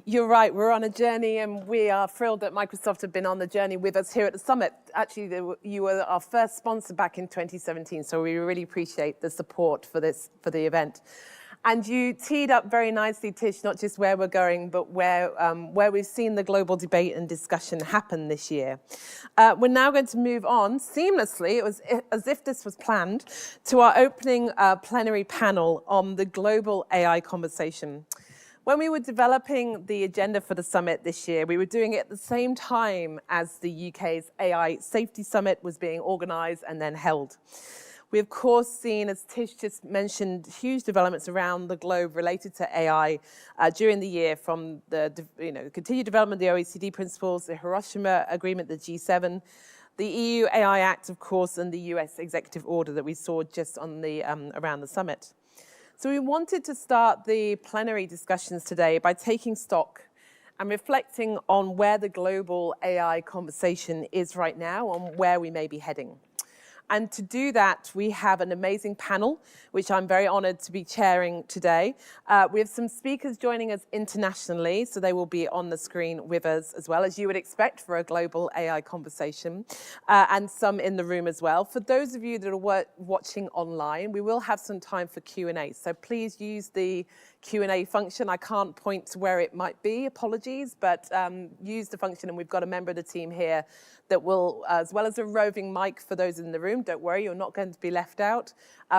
You're right, we're on a journey and we are thrilled that Microsoft have been on the journey with us here at the summit. Actually, you were our first sponsor back in 2017, so we really appreciate the support for the event. And you teed up very nicely, Tish, not just where we're going, but where we've seen the global debate and discussion happen this year. We're now going to move on seamlessly, it was as if this was planned, to our opening plenary panel on the global AI conversation. When we were developing the agenda for the summit this year, we were doing it at the same time as the UK's AI Safety Summit was being organised and then held. We, of course, seen, as Tish just mentioned, huge developments around the globe related to AI during the year, from the continued development of the OECD principles, the Hiroshima Agreement, the G7, the EU AI Act, of course, and the US executive order that we saw just on the around the summit. So we wanted to start the plenary discussions today by taking stock and reflecting on where the global AI conversation is right now and where we may be heading. And to do that, we have an amazing panel, which I'm very honored to be chairing today. We have some speakers joining us internationally, so they will be on the screen with us as well, as you would expect for a global AI conversation, and some in the room as well. For those of you that are watching online, we will have some time for Q&A, so please use the Q&A function. I can't point to where it might be, apologies, but use the function, and we've got a member of the team here that will, as well as a roving mic for those in the room, don't worry, you're not going to be left out.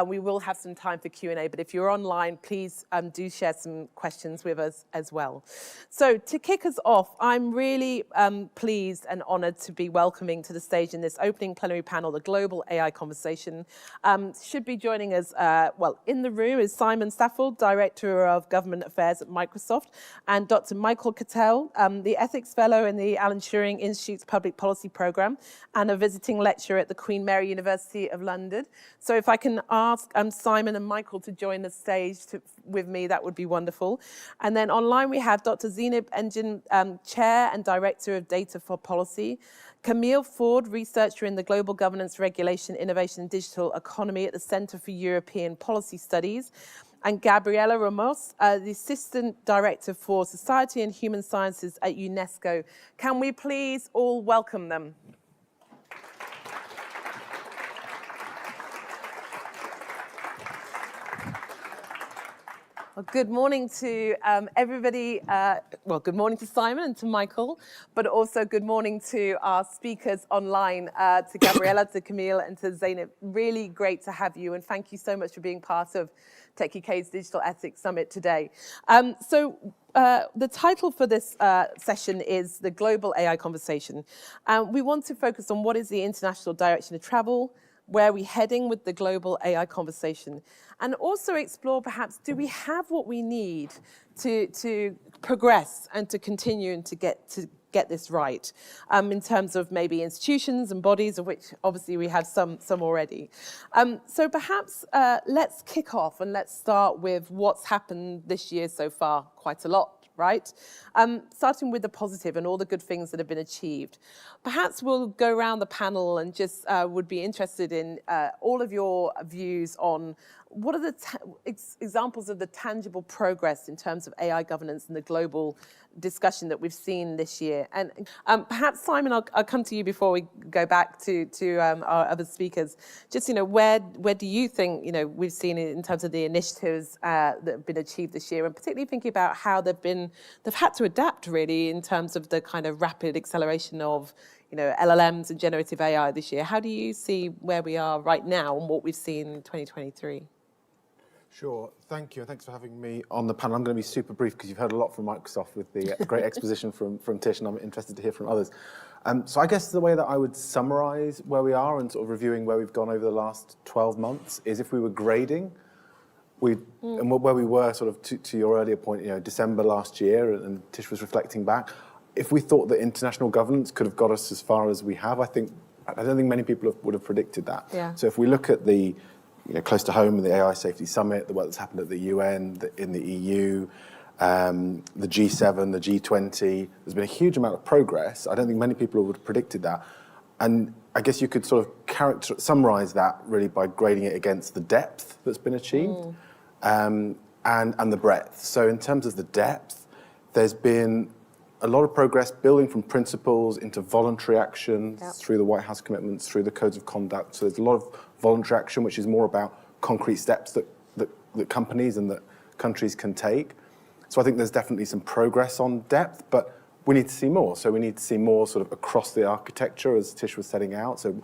We will have some time for Q&A, but if you're online, please do share some questions with us as well. So to kick us off, I'm really pleased and honored to be welcoming to the stage in this opening plenary panel, the Global AI Conversation. Should be joining us, well, in the room is Simon Saffold, Director of Government Affairs at Microsoft, and Dr. Michael Cattell, the Ethics Fellow in the Alan Turing Institute's Public Policy Programme and a visiting lecturer at the Queen Mary University of London. So if I can ask Simon and Michael to join the stage with me, that would be wonderful. And then online we have Dr. Zeynep Engin, Chair and Director of Data for Policy, Camille Ford, researcher in the Global Governance, Regulation, Innovation and Digital Economy at the Centre for European Policy Studies, and Gabriela Ramos, the Assistant Director for Society and Human Sciences at UNESCO. Can we please all welcome them? Well, good morning to everybody. Well, good morning to Simon and to Michael, but also good morning to our speakers online, to Gabriela, to Camille, and to Zeynep. Really great to have you, and thank you so much for being part of techUK's Digital Ethics Summit today. The title for this session is the Global AI Conversation. We want to focus on what is the international direction of travel, where are we heading with the global AI conversation, and also explore perhaps, do we have what we need to progress and to continue and to get this right, in terms of maybe institutions and bodies, of which obviously we have some already. So perhaps let's kick off and let's start with what's happened this year so far, quite a lot. Right? Starting with the positive and all the good things that have been achieved. Perhaps we'll go around the panel and just would be interested in all of your views on what are the examples of the tangible progress in terms of AI governance and the global discussion that we've seen this year. And perhaps, Simon, I'll come to you before we go back to our other speakers. Just, where do you think, we've seen it in terms of the initiatives that have been achieved this year, and particularly thinking about how they've had to adapt really in terms of the kind of rapid acceleration of, LLMs and generative AI this year. How do you see where we are right now and what we've seen in 2023? Sure, thank you, and thanks for having me on the panel. I'm going to be super brief because you've heard a lot from Microsoft with the great exposition from Tish, and I'm interested to hear from others. So I guess the way that I would summarize where we are and sort of reviewing where we've gone over the last 12 months is if we were grading, and where we were sort of to your earlier point, December last year, and Tish was reflecting back, if we thought that international governance could have got us as far as we have, I don't think many people would have predicted that. Yeah. So if we look at the close to home in the AI Safety Summit, the work that's happened at the UN, in the EU, the G7, the G20, there's been a huge amount of progress. I don't think many people would have predicted that. And I guess you could sort of summarize that really by grading it against the depth that's been achieved and the breadth. So in terms of the depth, There's been a lot of progress building from principles into voluntary action through the White House commitments, through the codes of conduct. So there's a lot of voluntary action, which is more about concrete steps that companies and that countries can take. So I think there's definitely some progress on depth, but we need to see more. So we need to see more sort of across the architecture, as Tish was setting out. So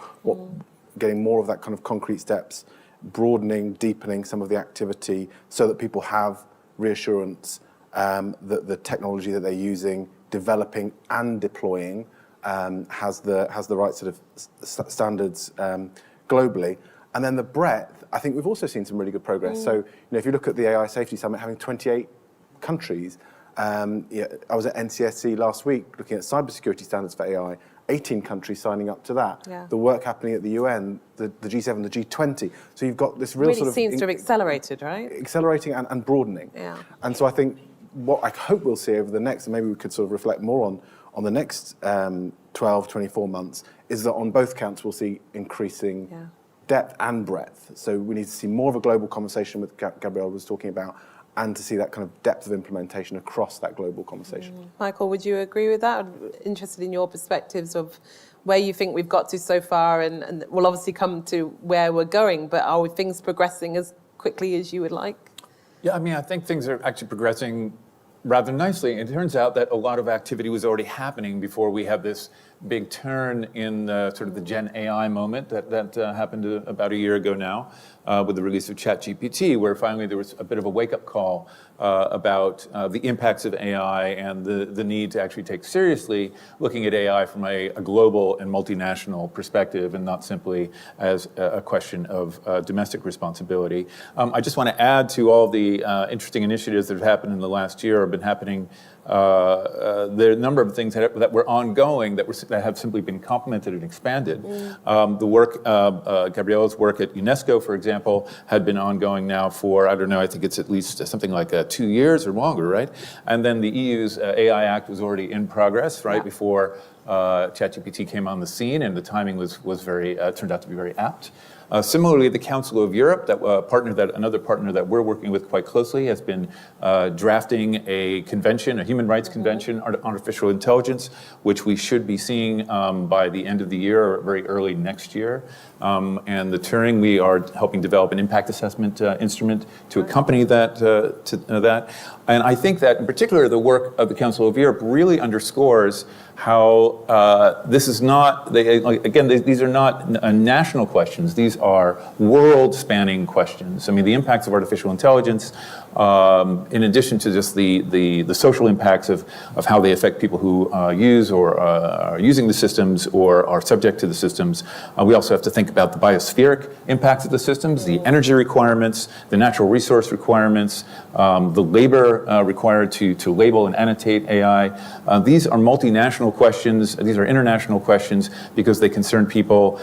getting more of that kind of concrete steps, broadening, deepening some of the activity so that people have reassurance that the technology that they're using, developing and deploying has the right sort of standards globally. And then the breadth, I think we've also seen some really good progress. So, if you look at the AI Safety Summit, having 28 countries, I was at NCSC last week looking at cybersecurity standards for AI, 18 countries signing up to that. Yeah. The work happening at the UN, the G7, the G20. So you've got this real really sort of... seems to have accelerated, right? Accelerating and broadening. Yeah. And so I think what I hope we'll see over the next, and maybe we could sort of reflect more on the next 12, 24 months, is that on both counts we'll see increasing depth and breadth. So we need to see more of a global conversation with Gabrielle was talking about, and to see that kind of depth of implementation across that global conversation. Michael, would you agree with that? I'm interested in your perspectives of where you think we've got to so far, and we'll obviously come to where we're going, but are things progressing as quickly as you would like? Yeah, I mean, I think things are actually progressing rather nicely. It turns out that a lot of activity was already happening before we have this big turn in sort of the Gen AI moment that happened about a year ago now with the release of ChatGPT, where finally there was a bit of a wake-up call about the impacts of AI and the need to actually take seriously looking at AI from a global and multinational perspective, and not simply as a question of domestic responsibility. I just want to add to all the interesting initiatives that have happened in the last year, or been happening. There are a number of things that were ongoing that have simply been complemented and expanded. The work, Gabrielle's work at UNESCO, for example, had been ongoing now for, I don't know, I think it's at least something like 2 years or longer, right? And then the EU's AI Act was already in progress, right, before ChatGPT came on the scene, and the timing was very, turned out to be very apt. Similarly, the Council of Europe, another partner that we're working with quite closely, has been drafting a convention, a human rights convention on artificial intelligence, which we should be seeing by the end of the year or very early next year. And the Turing, we are helping develop an impact assessment instrument to accompany that. And I think that in particular, the work of the Council of Europe really underscores how this is not, these are not national questions. These are world-spanning questions. I mean, the impacts of artificial intelligence, in addition to just the social impacts of how they affect people who use or are using the systems or are subject to the systems, we also have to think about the biospheric impacts of the systems, the energy requirements, the natural resource requirements, the labor required to label and annotate AI. These are multinational questions. These are international questions because they concern people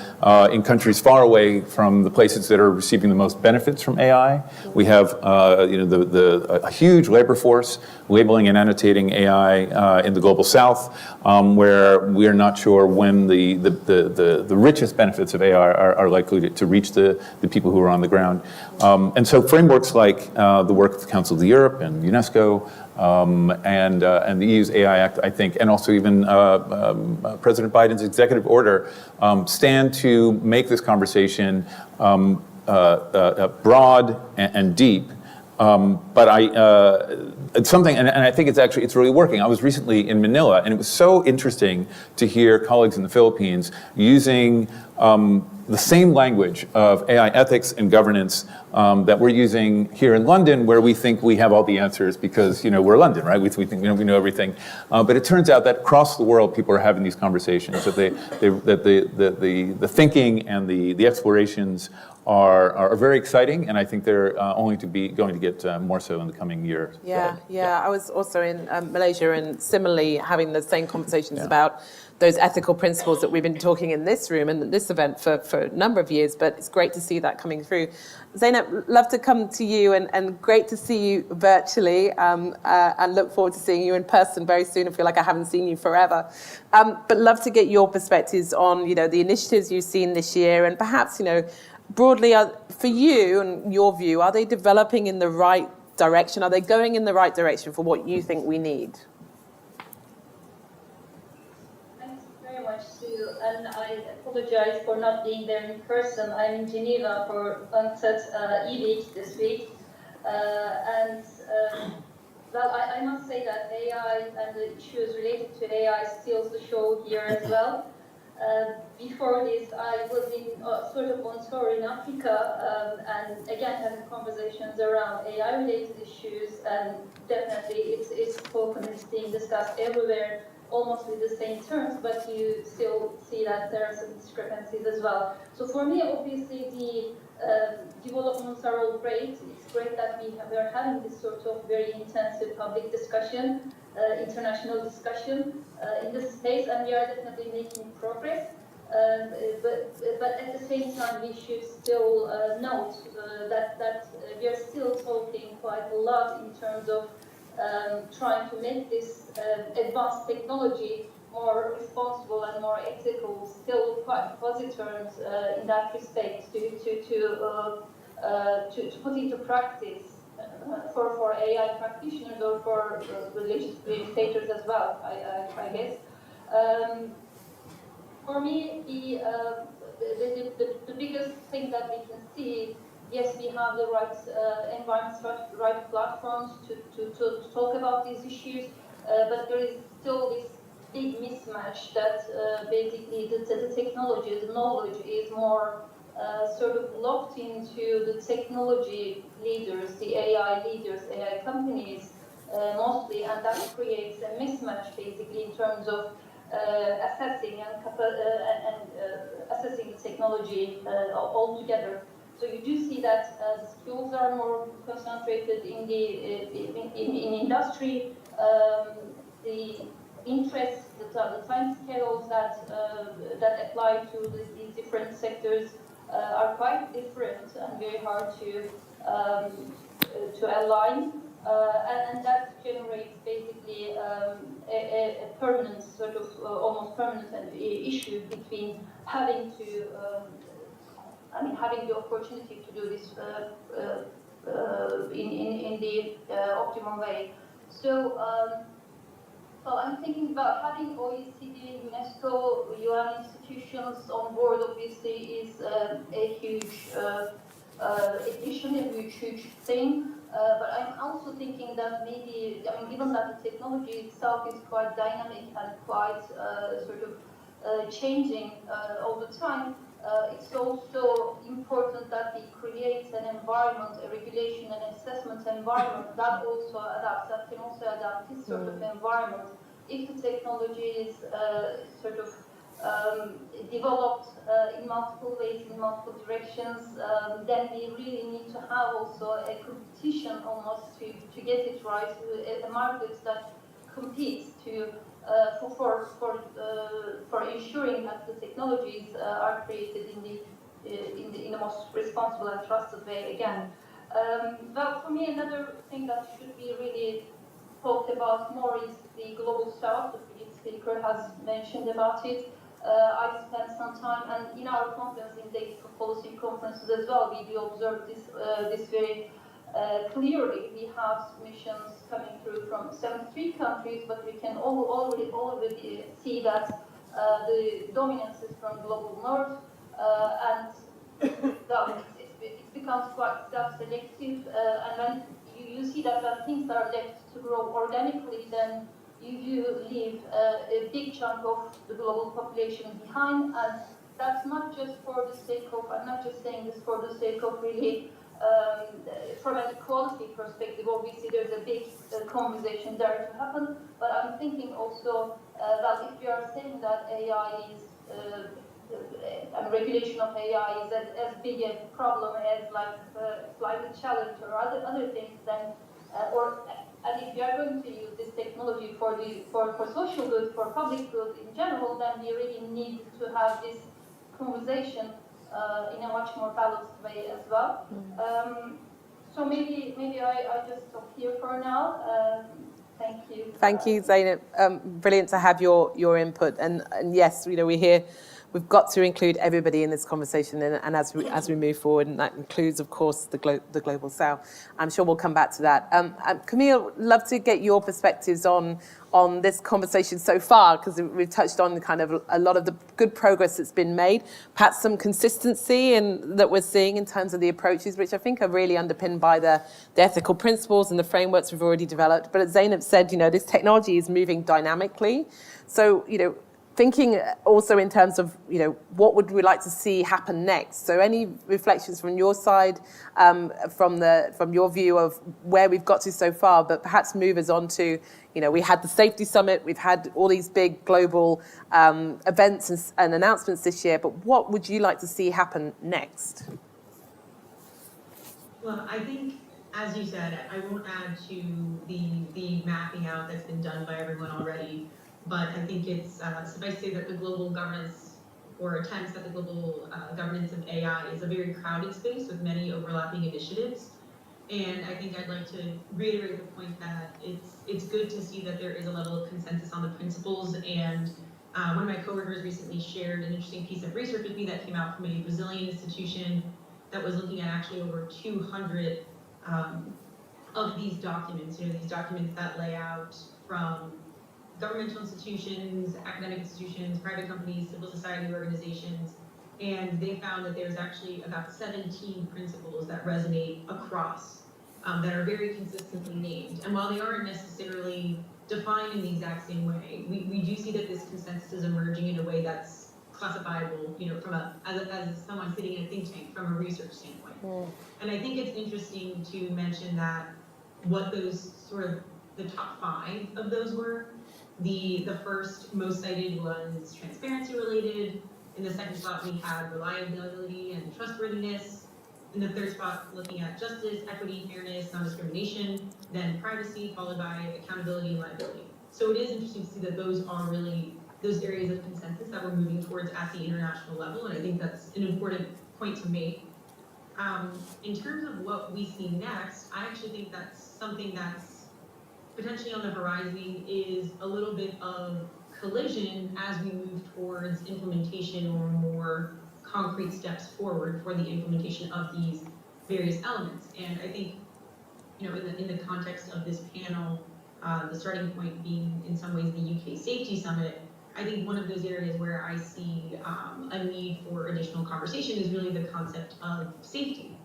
in countries far away from the places that are receiving the most benefits from AI. We have a huge labor force labeling and annotating AI in the global south, where we are not sure when the richest benefits of AI are likely to reach the people who are on the ground. And so frameworks like the work of the Council of Europe and UNESCO and the EU's AI Act, I think, and also even President Biden's executive order stand to make this conversation broad and deep. But it's something, and I think it's really working. I was recently in Manila, and it was so interesting to hear colleagues in the Philippines using the same language of AI ethics and governance that we're using here in London, where we think we have all the answers because we're London, right? We think we know everything. But it turns out that across the world, people are having these conversations. That the thinking and the explorations are very exciting, and I think they're going to get more so in the coming year. Yeah. I was also in Malaysia, and similarly having the same conversations about those ethical principles that we've been talking in this room and this event for a number of years, but it's great to see that coming through. Zainab, love to come to you, and great to see you virtually, and look forward to seeing you in person very soon. I feel like I haven't seen you forever. But love to get your perspectives on, the initiatives you've seen this year, and perhaps, broadly, for you and your view, are they developing in the right direction? Are they going in the right direction for what you think we need? apologize for not being there in person. I'm in Geneva for UNCTAD e-week this week. Well, I must say that AI and the issues related to AI steals the show here as well. Before this, I was in sort of on tour in Africa, and again having conversations around AI-related issues, and definitely it's spoken, it's being discussed everywhere, almost with the same terms, but you still see that there are some discrepancies as well. So for me, obviously, the developments are all great. It's great that we are having this sort of very intensive public discussion, international discussion in this space, and we are definitely making progress. But at the same time, we should still note that we are still talking quite a lot in terms of trying to make this advanced technology more responsible and more ethical, still quite fuzzy terms in that respect to put into practice for AI practitioners or for legislators as well, I guess. For me, the biggest thing that we can see, yes, we have the right environments, right platforms to talk about these issues, but there is still this big mismatch that basically the technology, the knowledge is more sort of locked into the technology leaders, the AI leaders, AI companies mostly, and that creates a mismatch basically in terms of assessing assessing the technology altogether. So you do see that the skills are more concentrated in in industry. The interests, the time scales that apply to these different sectors are quite different and very hard to align. And that generates basically a permanent sort of almost permanent issue between having to, having the opportunity to do this in the optimum way. So, well, I'm thinking about having OECD, UNESCO, UN institutions on board. Obviously, is a huge addition, a huge thing. But I'm also thinking that maybe, given that the technology itself is quite dynamic and quite sort of changing all the time, it's also important that we create an environment, a regulation and assessment environment that also adapts, that can also adapt this sort of environment. If the technology is sort of developed in multiple ways, in multiple directions, then we really need to have also a competition almost to get it right, a market that competes for ensuring that the technologies are created in the most responsible and trusted way again. Well, for me, another thing that should be really talked about more is the global south. The previous speaker has mentioned about it. I spent some time, and in our conference, in data for policy conferences as well, we do observe this very clearly. We have missions coming through from 73 countries, but we can already see that the dominance is from global north, and well, it becomes quite self-selective, and when you see that when things are left to grow organically, then you do leave a big chunk of the global population behind, and that's not just for the sake of, I'm not just saying this for the sake of really, from an equality perspective, obviously there's a big conversation there to happen, but I'm thinking also, well, if you are saying that AI is, and regulation of AI is as big a problem as like climate challenge or other things, then, and if you are going to use this technology for social good, for public good in general, then we really need to have this conversation in a much more balanced way as well. So maybe I just stop here for now. Thank you. Thank you, Zeynep. Brilliant to have your input. And yes, we hear we've got to include everybody in this conversation, and as we move forward, and that includes, of course, the Global South. I'm sure we'll come back to that. Camille, love to get your perspectives on this conversation so far, because we've touched on kind of a lot of the good progress that's been made, perhaps some consistency that we're seeing in terms of the approaches, which I think are really underpinned by the ethical principles and the frameworks we've already developed. But as Zainab said, this technology is moving dynamically. So, thinking also in terms of, what would we like to see happen next? So any reflections from your side, from your view of where we've got to so far, but perhaps move us on to, we had the safety summit, we've had all these big global events and announcements this year, but what would you like to see happen next? Well, I think, as you said, I won't add to the mapping out that's been done by everyone already. But I think it's suffice to say that the global governance, or attempts at the global governance of AI, is a very crowded space with many overlapping initiatives. And I think I'd like to reiterate the point that it's good to see that there is a level of consensus on the principles. And one of my coworkers recently shared an interesting piece of research with me that came out from a Brazilian institution that was looking at actually over 200 of these documents. These documents that lay out from governmental institutions, academic institutions, private companies, civil society organizations, and they found that there's actually about 17 principles that resonate across, that are very consistently named. And while they aren't necessarily defined in the exact same way, we do see that this consensus is emerging in a way that's classifiable, from as someone sitting in a think tank from a research standpoint. And I think it's interesting to mention that what those sort of the top 5 of those were. The first most cited was transparency related. In the second spot, we had reliability and trustworthiness. In the third spot, looking at justice, equity, fairness, non-discrimination, then privacy, followed by accountability and liability. So it is interesting to see that those are really those areas of consensus that we're moving towards at the international level. And I think that's an important point to make. In terms of what we see next, I actually think that's something that's potentially on the horizon, is a little bit of collision as we move towards implementation or more concrete steps forward for the implementation of these various elements. And I think, in the context of this panel, the starting point being in some ways the UK Safety Summit, I think one of those areas where I see a need for additional conversation is really the concept of safety.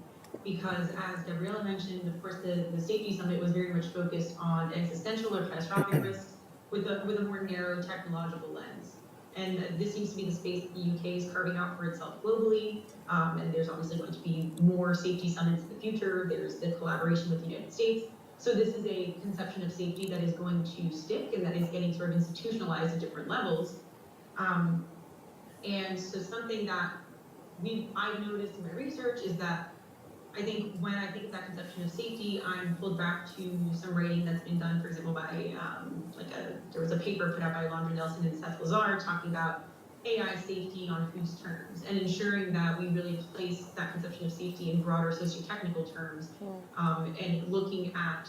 Because as Gabriela mentioned, of course, the Safety Summit was very much focused on existential or catastrophic risks with a more narrow technological lens. And this seems to be the space that the UK is carving out for itself globally. And there's obviously going to be more safety summits in the future. There's the collaboration with the United States. So this is a conception of safety that is going to stick and that is getting sort of institutionalized at different levels. And so something that I've noticed in my research is that I think when I think of that conception of safety, I'm pulled back to some writing that's been done, for example, by there was a paper put out by Londra Nelson and Seth Lazar talking about AI safety on whose terms, and ensuring that we really place that conception of safety in broader socio-technical terms, and looking at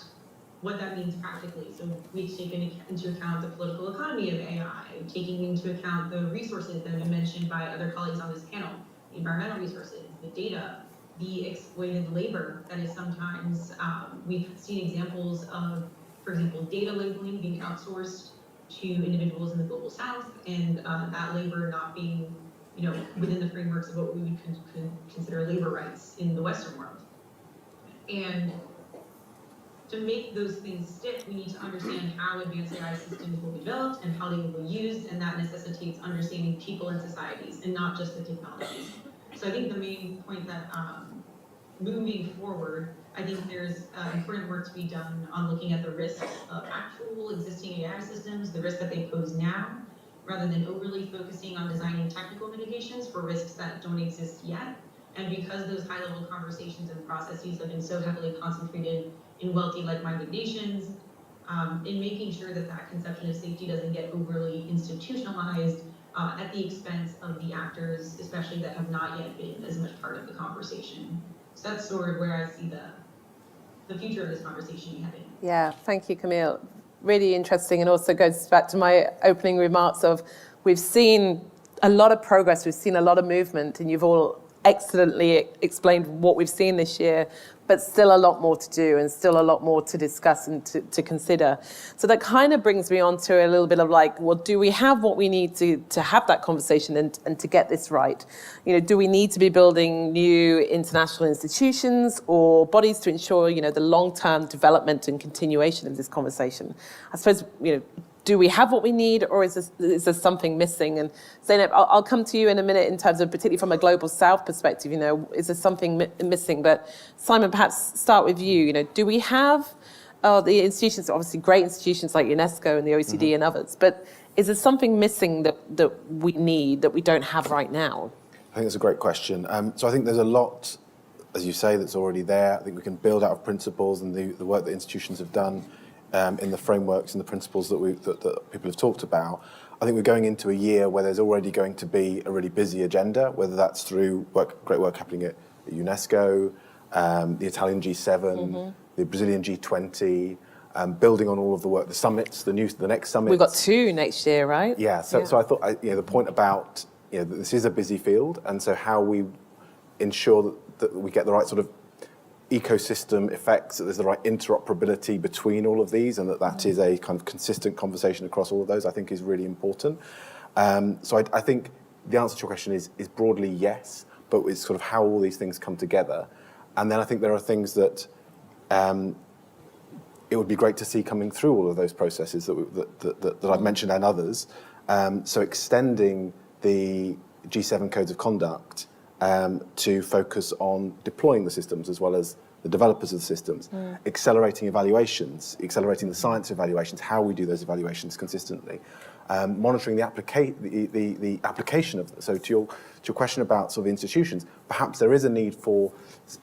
what that means practically. So we take into account the political economy of AI, taking into account the resources that have been mentioned by other colleagues on this panel, the environmental resources, the data, the exploited labor that is sometimes, we've seen examples of, for example, data labeling being outsourced to individuals in the global south, and that labor not being, within the frameworks of what we would consider labor rights in the Western world. And to make those things stick, we need to understand how advanced AI systems will be developed and how they will be used, and that necessitates understanding people and societies and not just the technologies. So I think the main point that moving forward, I think there's important work to be done on looking at the risks of actual existing AI systems, the risks that they pose now, rather than overly focusing on designing technical mitigations for risks that don't exist yet. And because those high-level conversations and processes have been so heavily concentrated in wealthy, like-minded nations, in making sure that that conception of safety doesn't get overly institutionalized at the expense of the actors, especially that have not yet been as much part of the conversation. So that's sort of where I see the future of this conversation heading. Yeah, thank you, Camille. Really interesting, and also goes back to my opening remarks of we've seen a lot of progress. We've seen a lot of movement, and you've all excellently explained what we've seen this year, but still a lot more to do and still a lot more to discuss and to consider. So that kind of brings me on to a little bit of like, well, do we have what we need to have that conversation and to get this right? You know, do we need to be building new international institutions or bodies to ensure, you know, the long-term development and continuation of this conversation? I suppose, you know, do we have what we need, or is there something missing? And Zeynep, I'll come to you in a minute in terms of, particularly from a global south perspective, you know, is there something missing? But Simon, perhaps start with you. You know, do we have the institutions, obviously great institutions like UNESCO and the OECD and others, but is there something missing that we need that we don't have right now? I think that's a great question. So I think there's a lot, as you say, that's already there. I think we can build out of principles and the work that institutions have done in the frameworks and the principles that people have talked about. I think we're going into a year where there's already going to be a really busy agenda, whether that's through great work happening at UNESCO, the Italian G7, the Brazilian G20, building on all of the work, the summits, the next summit. We've got 2 next year, right? Yeah. So I thought, the point about, that this is a busy field, and so how we ensure that we get the right sort of ecosystem effects, that there's the right interoperability between all of these, and that is a kind of consistent conversation across all of those, I think is really important. So I think the answer to your question is broadly yes, but it's sort of how all these things come together. And then I think there are things that it would be great to see coming through all of those processes that I've mentioned and others. So extending the G7 codes of conduct to focus on deploying the systems as well as the developers of the systems, accelerating evaluations, accelerating the science evaluations, how we do those evaluations consistently, monitoring the application of them. So to your question about sort of institutions, perhaps there is a need for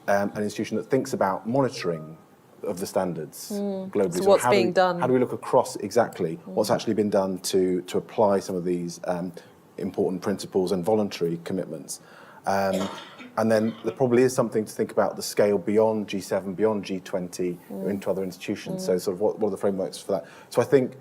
an institution that thinks about monitoring of the standards globally. So what's being done? How do we look across exactly what's actually been done to apply some of these important principles and voluntary commitments? And then there probably is something to think about the scale beyond G7, beyond G20, into other institutions. So sort of what are the frameworks for that? So I think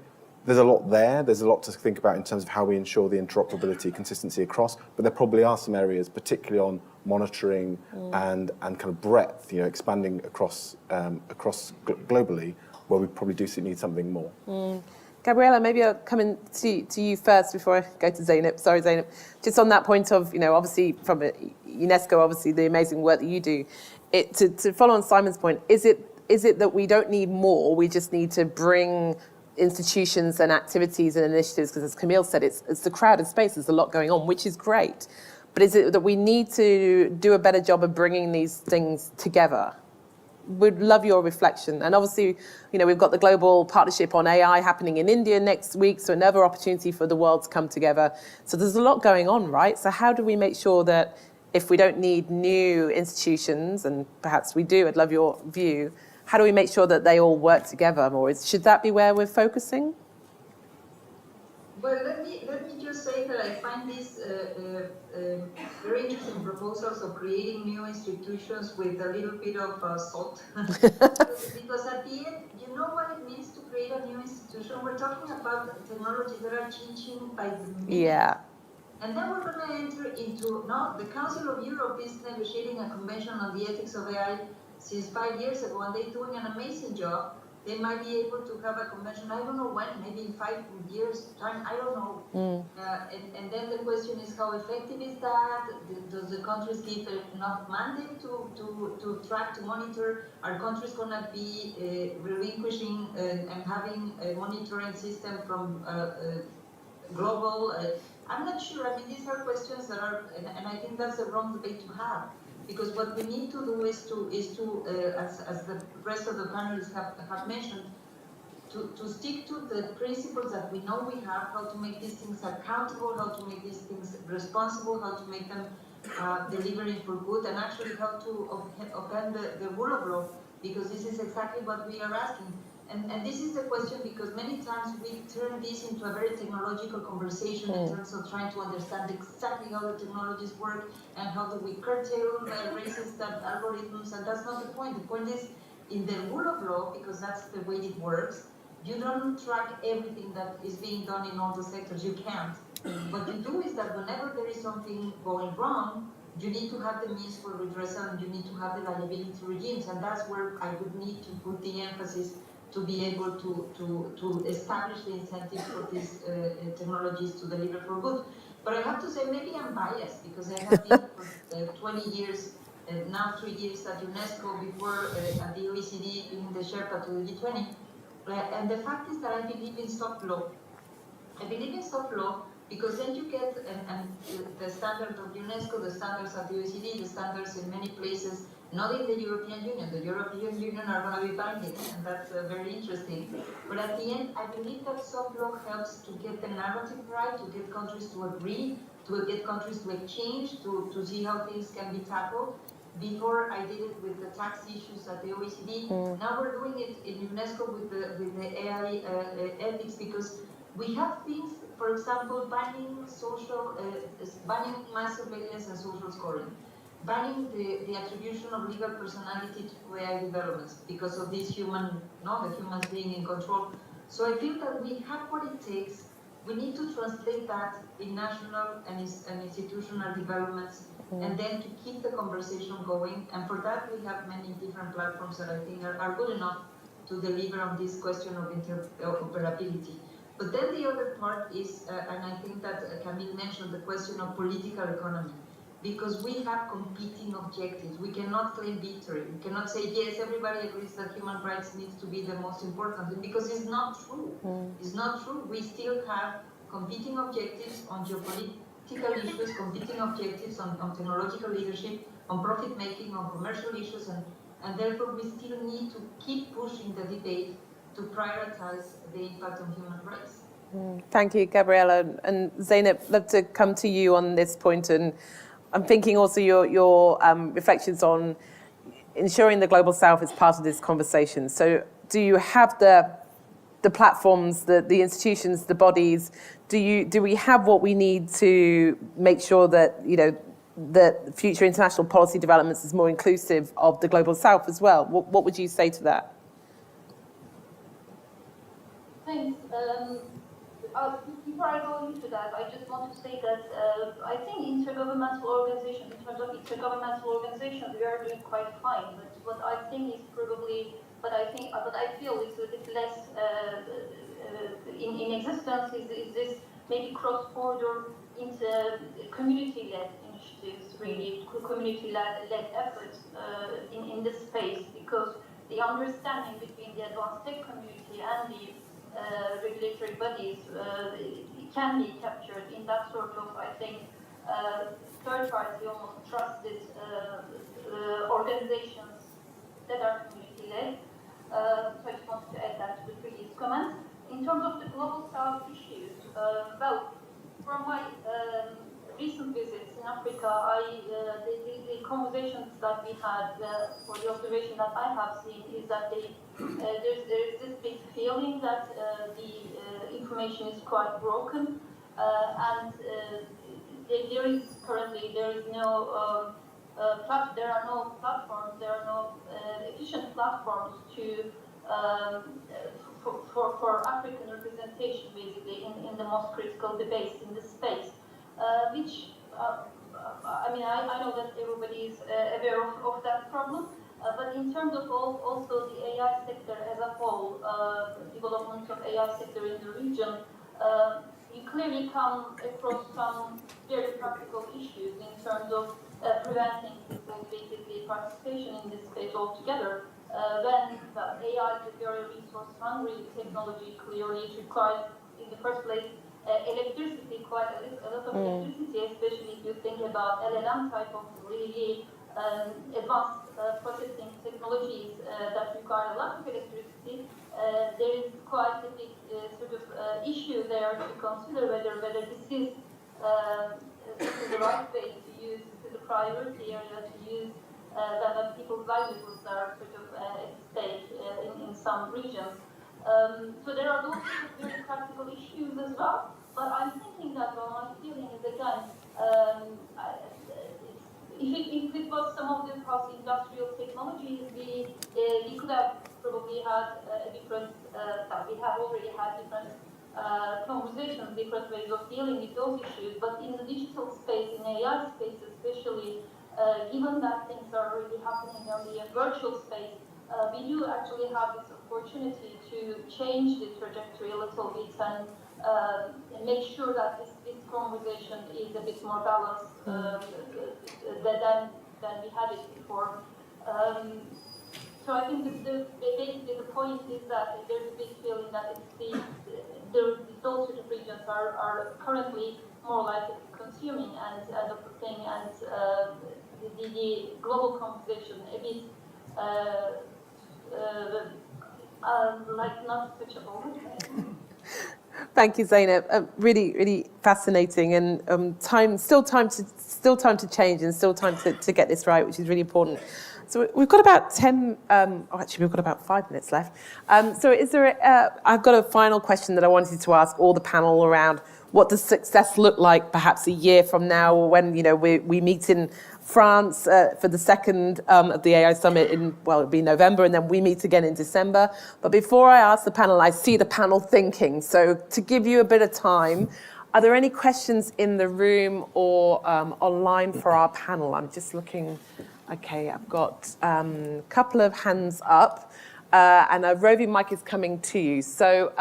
there's a lot there. There's a lot to think about in terms of how we ensure the interoperability, consistency across. But there probably are some areas, particularly on monitoring and kind of breadth, expanding across globally, where we probably do need something more. Gabriela, maybe I'll come in to you first before I go to Zeynep. Sorry, Zeynep. Just on that point of, obviously from UNESCO, obviously the amazing work that you do. To follow on Simon's point, is it that we don't need more, we just need to bring institutions and activities and initiatives, because as Camille said, it's the crowded space, there's a lot going on, which is great. But is it that we need to do a better job of bringing these things together? We'd love your reflection. And obviously, we've got the global partnership on AI happening in India next week, so another opportunity for the world to come together. So there's a lot going on, right? So how do we make sure that if we don't need new institutions, and perhaps we do, I'd love your view, how do we make sure that they all work together more? Should that be where we're focusing? Well, let me just say that I find these very interesting proposals of creating new institutions with a little bit of salt. Because at the end, you know what it means to create a new institution? We're talking about technologies that are changing by the minute. Yeah. And then we're going to enter into, the Council of Europe is negotiating a convention on the ethics of AI since 5 years ago, and they're doing an amazing job. They might be able to have a convention, I don't know when, maybe in 5 years' time, I don't know. And then the question is, how effective is that? Does the countries give enough mandate to track, to monitor? Are countries going to be relinquishing and having a monitoring system from global? I'm not sure. I mean, these are questions that are, and I think that's the wrong debate to have. Because what we need to do is to as the rest of the panelists have mentioned, to stick to the principles that we know we have, how to make these things accountable, how to make these things responsible, how to make them delivering for good, and actually how to upend the rule of law, because this is exactly what we are asking. And this is the question, because many times we turn this into a very technological conversation in terms of trying to understand exactly how the technologies work and how do we curtail racist algorithms, and that's not the point. The point is, in the rule of law, because that's the way it works, you don't track everything that is being done in all the sectors. You can't. What you do is that whenever there is something going wrong, you need to have the means for redressal and you need to have the liability regimes, and that's where I would need to put the emphasis to be able to establish the incentives for these technologies to deliver for good. But I have to say, maybe I'm biased because I have been for 20 years, now 3 years at UNESCO, before at the OECD, being the Sherpa to the G20. And the fact is that I believe in soft law. I believe in soft law because then you get the standard of UNESCO, the standards of the OECD, the standards in many places, not in the European Union. The European Union are going to be binding, and that's very interesting. But at the end, I believe that soft law helps to get the narrative right, to get countries to agree, to get countries to exchange, to see how things can be tackled. Before I did it with the tax issues at the OECD. Now we're doing it in UNESCO with the AI ethics, because we have things, for example, banning mass surveillance and social scoring, banning the attribution of legal personality to AI developments because of this the humans being in control. So I feel that we have what it takes. We need to translate that in national and institutional developments, and then to keep the conversation going. And for that, we have many different platforms that I think are good enough to deliver on this question of interoperability. But then the other part is, and I think that Camille mentioned, the question of political economy, because we have competing objectives. We cannot claim victory. We cannot say, yes, everybody agrees that human rights needs to be the most important thing, because it's not true. It's not true. We still have competing objectives on geopolitical issues, competing objectives on technological leadership, on profit making, on commercial issues, and therefore we still need to keep pushing the debate to prioritize the impact on human rights. Thank you, Gabriela. And Zeynep, I'd love to come to you on this point. And I'm thinking also your reflections on ensuring the Global South is part of this conversation. So do you have the platforms, the institutions, the bodies? Do we have what we need to make sure that, that future international policy developments is more inclusive of the Global South as well? What would you say to that? Thanks. Before I go into that, I just want to say that I think intergovernmental organizations, in terms of intergovernmental organizations, we are doing quite fine. But what I think is probably, what I feel is a bit less in existence is this maybe cross-border into community-led initiatives, really community-led efforts in this space, because the understanding between the advanced tech community and the regulatory bodies can be captured in that sort of, I think, third-party, almost trusted organizations that are community-led. So I just wanted to add that to the previous comment. In terms of the Global South issues, well, from my recent visits in Africa, the conversations that we had, or the observation that I have seen, is that there's this big feeling that the information is quite broken, and there are no platforms, there are no efficient platforms to for African representation, basically, in the most critical debates in this space, which I know that everybody is aware of that problem. But in terms of also the AI sector as a whole, development of AI sector in the region, you clearly come across some very practical issues in terms of preventing people's basically participation in this space altogether. When AI is a very resource-hungry technology, clearly it requires, in the first place, electricity, quite a lot of electricity, especially if you think about LLM type of really advanced processing technologies that require a lot of electricity. There is quite a big sort of issue there to consider whether this is the right way to use, this is a priority area to use when people's livelihoods are sort of at stake in some regions. So there are those very practical issues as well. But I'm thinking that, my feeling is, again, if it was some of the past industrial technologies, we could have probably had a different, we have already had different conversations, different ways of dealing with those issues. But in the digital space, in AI space especially, given that things are already happening on the virtual space, we do actually have this opportunity to change the trajectory a little bit and make sure that this conversation is a bit more balanced than we had it before. So I think basically the point is that there's a big feeling that those sort of regions are currently more likely consuming and adopting, and the global conversation a bit like not touchable. Thank you, Zeynep. Really, really fascinating, and still time to change, and still time to get this right, which is really important. So we've got about 10. Actually, we've got about 5 minutes left. So is there? I've got a final question that I wanted to ask all the panel around. What does success look like, perhaps a year from now, or when we meet in France for the second of the AI Summit it'll be November, and then we meet again in December. But before I ask the panel, I see the panel thinking. So to give you a bit of time, are there any questions in the room or online for our panel? I'm just looking. Okay, I've got a couple of hands up, and a roving mic is coming to you. So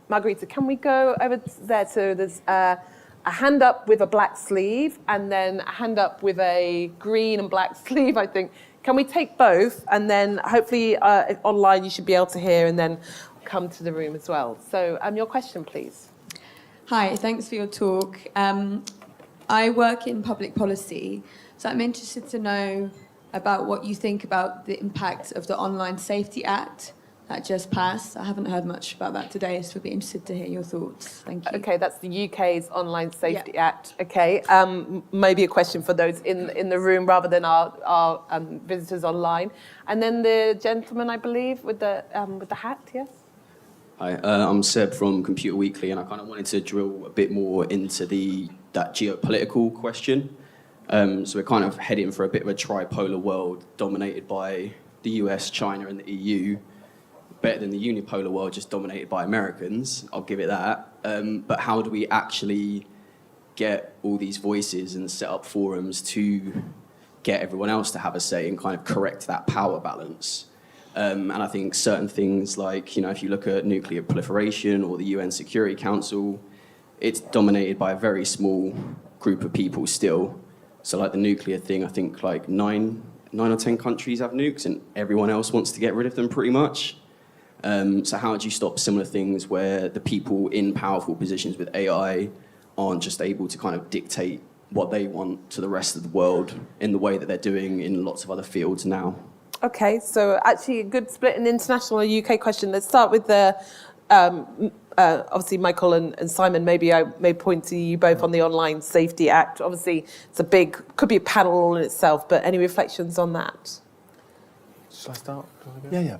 Margarita, can we go over there? So there's a hand up with a black sleeve, and then a hand up with a green and black sleeve, I think. Can we take both? And then hopefully online you should be able to hear, and then come to the room as well. So your question, please. Hi, thanks for your talk. I work in public policy, so I'm interested to know about what you think about the impact of the Online Safety Act that just passed. I haven't heard much about that today, so I'd be interested to hear your thoughts. Thank you. Okay, that's the UK's Online Safety Act. Okay, maybe a question for those in the room rather than our visitors online. And then the gentleman, I believe, with the hat, yes? Hi, I'm Seb from Computer Weekly, and I kind of wanted to drill a bit more into that geopolitical question. So we're kind of heading for a bit of a tripolar world dominated by the US, China, and the EU. Better than the unipolar world just dominated by Americans, I'll give it that. But how do we actually get all these voices and set up forums to get everyone else to have a say and kind of correct that power balance? And I think certain things like, if you look at nuclear proliferation or the UN Security Council, it's dominated by a very small group of people still. So like the nuclear thing, I think like 9 or 10 countries have nukes and everyone else wants to get rid of them pretty much. So how do you stop similar things where the people in powerful positions with AI aren't just able to kind of dictate what they want to the rest of the world in the way that they're doing in lots of other fields now? Okay, so actually a good split in international and UK question. Let's start with the, obviously Michael and Simon, maybe I may point to you both on the Online Safety Act. Obviously it's could be a panel all in itself, but any reflections on that? Shall I start? Yeah.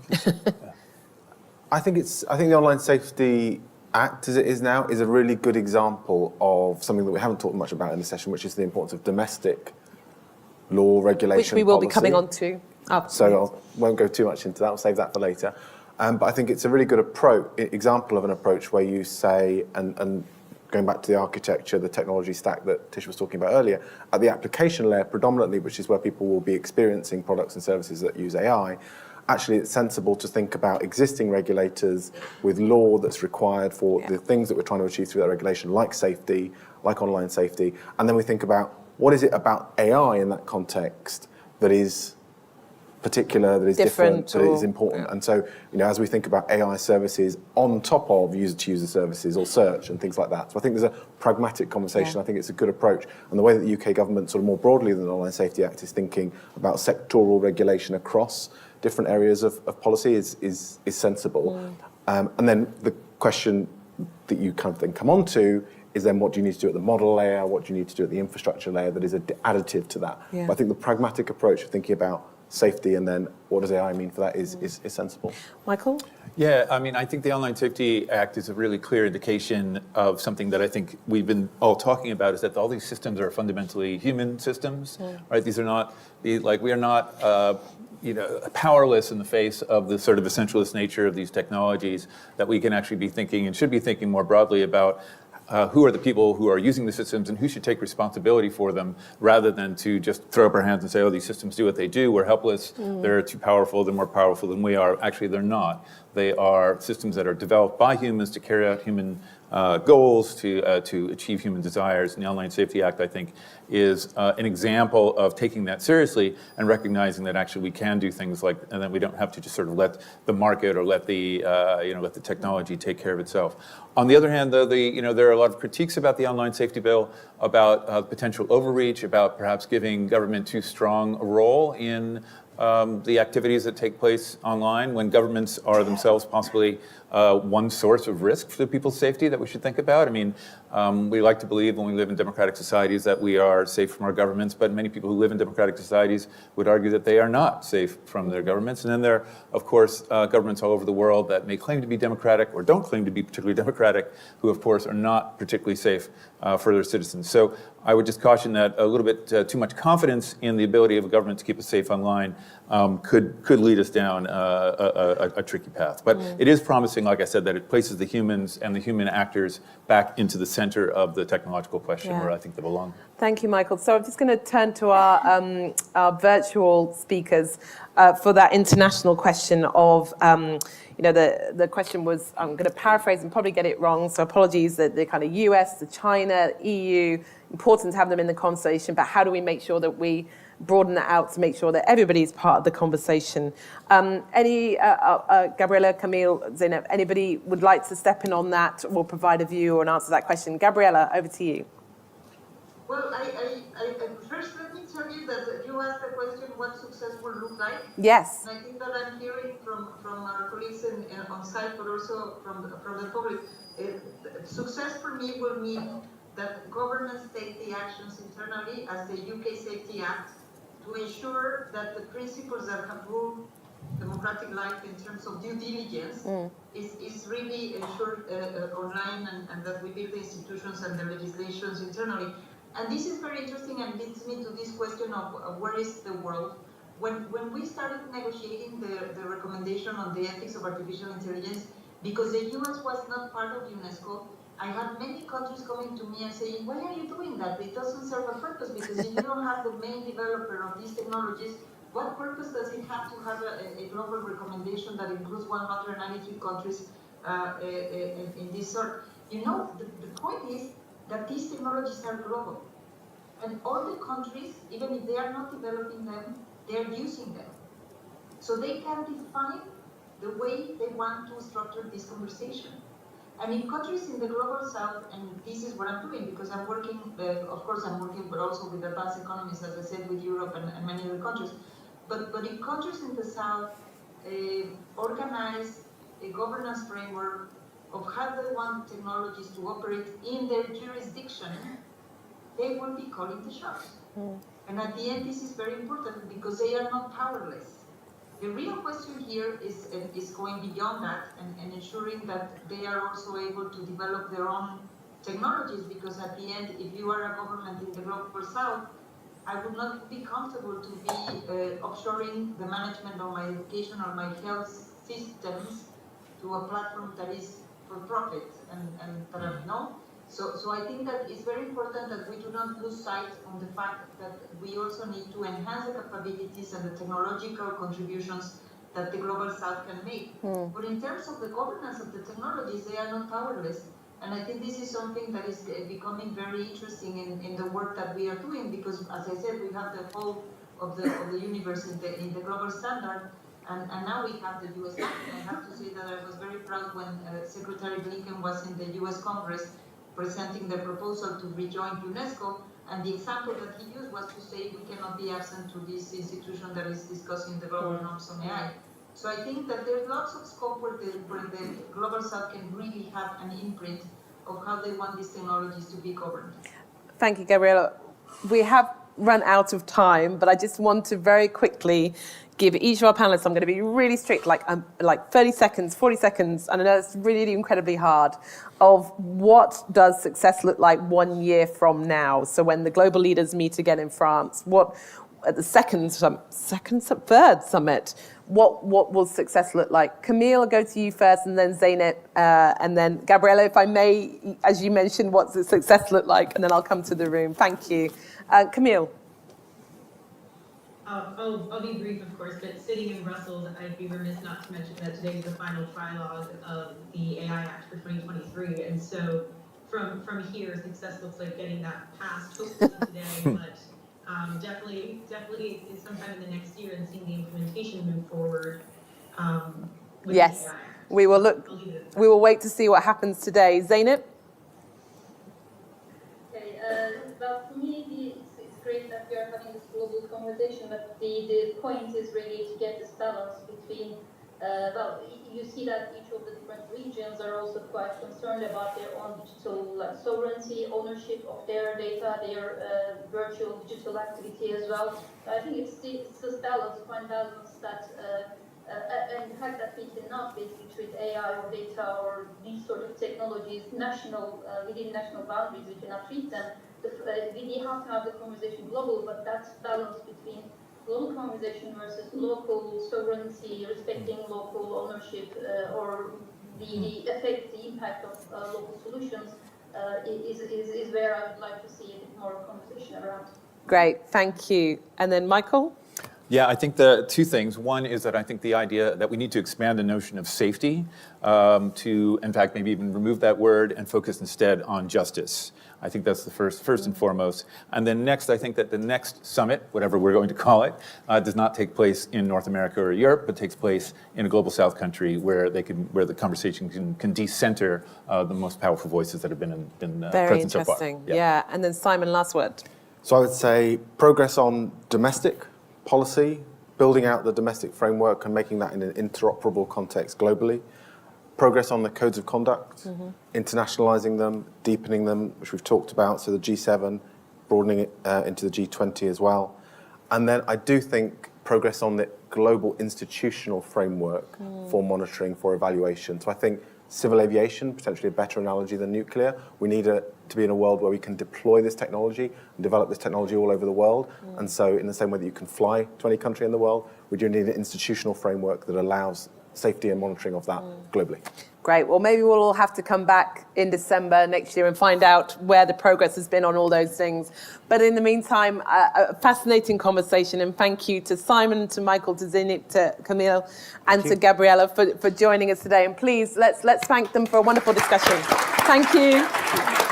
I think the Online Safety Act, as it is now, is a really good example of something that we haven't talked much about in the session, which is the importance of domestic law, regulation, which we will policy. be coming on to. So I won't go too much into that. I'll save that for later. But I think it's a really good example of an approach where you say, and going back to the architecture, the technology stack that Tish was talking about earlier, at the application layer predominantly, which is where people will be experiencing products and services that use AI, actually it's sensible to think about existing regulators with law that's required for the things that we're trying to achieve through that regulation, like safety, like online safety. And then we think about what is it about AI in that context that is particular, that is different, that is important. Yeah. And so, as we think about AI services on top of user-to-user services or search and things like that. So I think there's a pragmatic conversation. Yeah. I think it's a good approach. And the way that the UK government, sort of more broadly than the Online Safety Act, is thinking about sectoral regulation across different areas of policy is sensible. And then the question that you kind of then come on to is then what do you need to do at the model layer, what do you need to do at the infrastructure layer that is additive to that. Yeah. But I think the pragmatic approach of thinking about safety, and then what does AI mean for that is sensible. Michael? Yeah, I mean, I think the Online Safety Act is a really clear indication of something that I think we've been all talking about, is that all these systems are fundamentally human systems, right? These are not, we are not, powerless in the face of the sort of essentialist nature of these technologies, that we can actually be thinking and should be thinking more broadly about who are the people who are using the systems and who should take responsibility for them, rather than to just throw up our hands and say, oh, these systems do what they do, we're helpless, they're too powerful, they're more powerful than we are. Actually, they're not. They are systems that are developed by humans to carry out human goals, to achieve human desires. And the Online Safety Act, I think, is an example of taking that seriously and recognizing that actually we can do things like, and that we don't have to just sort of let the market or let the let the technology take care of itself. On the other hand, though, there are a lot of critiques about the Online Safety Bill, about potential overreach, about perhaps giving government too strong a role in the activities that take place online, when governments are themselves possibly one source of risk for people's safety that we should think about. I mean, we like to believe when we live in democratic societies that we are safe from our governments, but many people who live in democratic societies would argue that they are not safe from their governments. And then there are, of course, governments all over the world that may claim to be democratic or don't claim to be particularly democratic, who, of course, are not particularly safe for their citizens. So I would just caution that a little bit too much confidence in the ability of a government to keep us safe online could lead us down a tricky path. But it is promising, like I said, that it places the humans and the human actors back into the center of the technological question, where I think they belong. Thank you, Michael. So I'm just going to turn to our virtual speakers for that international question of, the question was, I'm going to paraphrase and probably get it wrong, so apologies, that the kind of US, the China, EU, important to have them in the conversation, but how do we make sure that we broaden that out to make sure that everybody's part of the conversation? Gabriela, Camille, Zainab, anybody would like to step in on that or provide a view or an answer to that question? Gabriela, over to you. Well, first let me tell you that you asked the question, what success will look like. Yes. And I think that I'm hearing from our colleagues on site, but also from the public. Success for me will mean that governments take the actions internally, as the UK Safety Act, to ensure that the principles that have ruled democratic life in terms of due diligence is really ensured online, and that we build the institutions and the legislations internally. And this is very interesting and leads me to this question of where is the world. When we started negotiating the recommendation on the ethics of artificial intelligence, because the US was not part of UNESCO, I had many countries coming to me and saying, why are you doing that? It doesn't serve a purpose, because if you don't have the main developer of these technologies, what purpose does it have to have a global recommendation that includes 193 countries in this sort? The point is that these technologies are global. And all the countries, even if they are not developing them, they are using them. So they can define the way they want to structure this conversation. And in countries in the global south, and this is what I'm doing, because I'm working, of course I'm working, but also with advanced economies, as I said, with Europe and many other countries. But in countries in the south, organize a governance framework of how they want technologies to operate in their jurisdiction, they will be calling the shots. And at the end, this is very important, because they are not powerless. The real question here is going beyond that and ensuring that they are also able to develop their own technologies, because at the end, if you are a government in the global south, I would not be comfortable to be offshoring the management of my education or my health systems to a platform that is for profit and no. So I think that it's very important that we do not lose sight on the fact that we also need to enhance the capabilities and the technological contributions that the global south can make. But in terms of the governance of the technologies, they are not powerless. And I think this is something that is becoming very interesting in the work that we are doing, because, as I said, we have the whole of the universe in the global standard, and now we have the US Act. And I have to say that I was very proud when Secretary Blinken was in the US Congress presenting the proposal to rejoin UNESCO, and the example that he used was to say we cannot be absent to this institution that is discussing the global norms on AI. So I think that there's lots of scope where the global south can really have an imprint of how they want these technologies to be governed. Thank you, Gabriela. We have run out of time, but I just want to very quickly give each of our panelists, I'm going to be really strict, like 30 seconds, 40 seconds, and I know it's really incredibly hard, of what does success look like 1 year from now? So when the global leaders meet again in France, what at the third summit, what will success look like? Camille, I'll go to you first, and then Zeynep, and then Gabriella, if I may, as you mentioned, what's the success look like, and then I'll come to the room. Thank you. Camille. I'll be brief, of course, but sitting in Brussels, I'd be remiss not to mention that today is the final trilogue of the AI Act for 2023, and so from here, success looks like getting that passed, hopefully today, but definitely is sometime in the next year, and seeing the implementation move forward. With Yes, the AI Act. we will look. We will wait to see what happens today. Zeynep. Okay, well, for me, it's great that we are having this global conversation, but the point is really to get this balance between, well, you see that each of the different regions are also quite concerned about their own digital sovereignty, ownership of their data, their virtual digital activity as well. I think it's this balance, fine balance that, and the fact that we cannot basically treat AI or data or these sort of technologies national, within national boundaries, we cannot treat them. We have to have the conversation global, but that balance between global conversation versus local sovereignty, respecting local ownership, or the effect, the impact of local solutions is where I would like to see a bit more conversation around. Great, thank you. And then Michael? Yeah, I think the two things. One is that I think the idea that we need to expand the notion of safety to, in fact, maybe even remove that word and focus instead on justice. I think that's the first and foremost. And then next, I think that the next summit, whatever we're going to call it, does not take place in North America or Europe, but takes place in a global South country where the conversation can decenter the most powerful voices that have been Very present so far. interesting. Yeah, and then Simon, last word. So I would say progress on domestic policy, building out the domestic framework and making that in an interoperable context globally. Progress on the codes of conduct, internationalizing them, deepening them, which we've talked about, so the G7, broadening it into the G20 as well. And then I do think progress on the global institutional framework for monitoring, for evaluation. So I think civil aviation, potentially a better analogy than nuclear. We need to be in a world where we can deploy this technology and develop this technology all over the world. And so in the same way that you can fly to any country in the world, we do need an institutional framework that allows safety and monitoring of that globally. Great. Well, maybe we'll all have to come back in December next year and find out where the progress has been on all those things. But in the meantime, a fascinating conversation. And thank you to Simon, to Michael, to Zeynep, to Camille, and to Gabriella for joining us today. And please, let's thank them for a wonderful discussion. Thank you.